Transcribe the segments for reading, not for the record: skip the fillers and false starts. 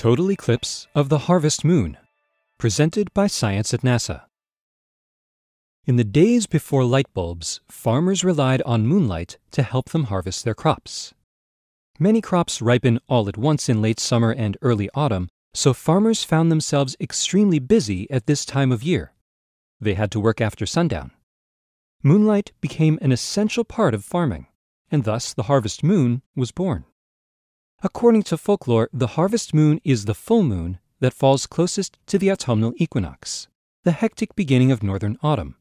Total eclipse of the harvest moon, presented by Science at NASA. In the days before light bulbs, farmers relied on moonlight to help them harvest their crops. Many crops ripen all at once in late summer and early autumn, so farmers found themselves extremely busy at this time of year. They had to work after sundown. Moonlight became an essential part of farming, and thus the harvest moon was born. According to folklore, the harvest moon is the full moon that falls closest to the autumnal equinox, the hectic beginning of northern autumn.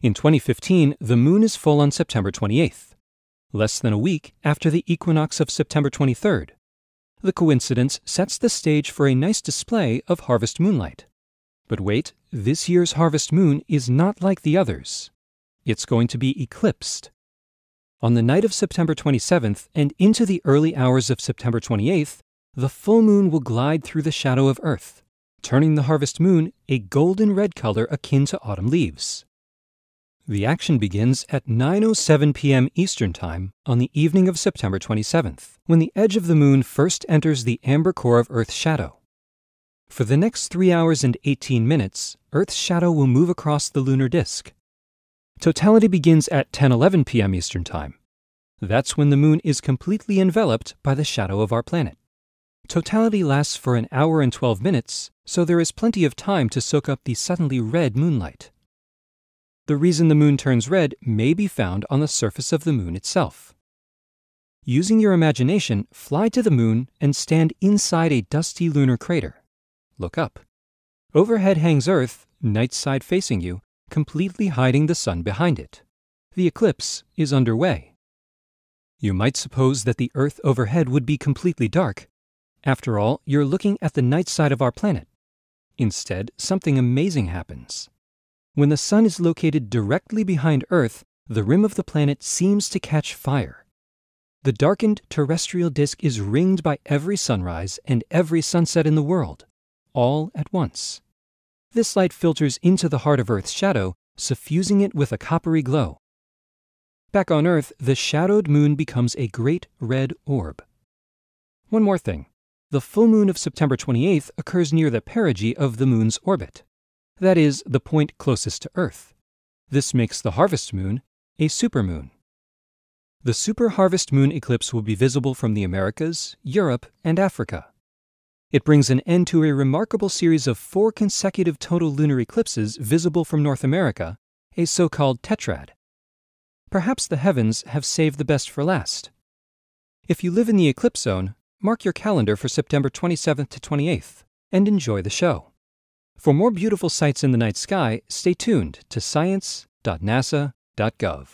In 2015, the moon is full on September 28th, less than a week after the equinox of September 23rd. The coincidence sets the stage for a nice display of harvest moonlight. But wait, this year's harvest moon is not like the others. It's going to be eclipsed. On the night of September 27th and into the early hours of September 28th, the full moon will glide through the shadow of Earth, turning the harvest moon a golden red color akin to autumn leaves. The action begins at 9:07 p.m. Eastern Time on the evening of September 27th, when the edge of the moon first enters the amber core of Earth's shadow. For the next 3 hours and 18 minutes, Earth's shadow will move across the lunar disk. Totality begins at 10:11 p.m. Eastern Time. That's when the moon is completely enveloped by the shadow of our planet. Totality lasts for an hour and 12 minutes, so there is plenty of time to soak up the suddenly red moonlight. The reason the moon turns red may be found on the surface of the moon itself. Using your imagination, fly to the moon and stand inside a dusty lunar crater. Look up. Overhead hangs Earth, night side facing you, completely hiding the sun behind it. The eclipse is underway. You might suppose that the Earth overhead would be completely dark. After all, you're looking at the night side of our planet. Instead, something amazing happens. When the sun is located directly behind Earth, the rim of the planet seems to catch fire. The darkened terrestrial disk is ringed by every sunrise and every sunset in the world, all at once. This light filters into the heart of Earth's shadow, suffusing it with a coppery glow. Back on Earth, the shadowed moon becomes a great red orb. One more thing. The full moon of September 28th occurs near the perigee of the moon's orbit. That is, the point closest to Earth. This makes the harvest moon a supermoon. The super harvest moon eclipse will be visible from the Americas, Europe, and Africa. It brings an end to a remarkable series of 4 consecutive total lunar eclipses visible from North America, a so-called tetrad. Perhaps the heavens have saved the best for last. If you live in the eclipse zone, mark your calendar for September 27th to 28th and enjoy the show. For more beautiful sights in the night sky, stay tuned to science.nasa.gov.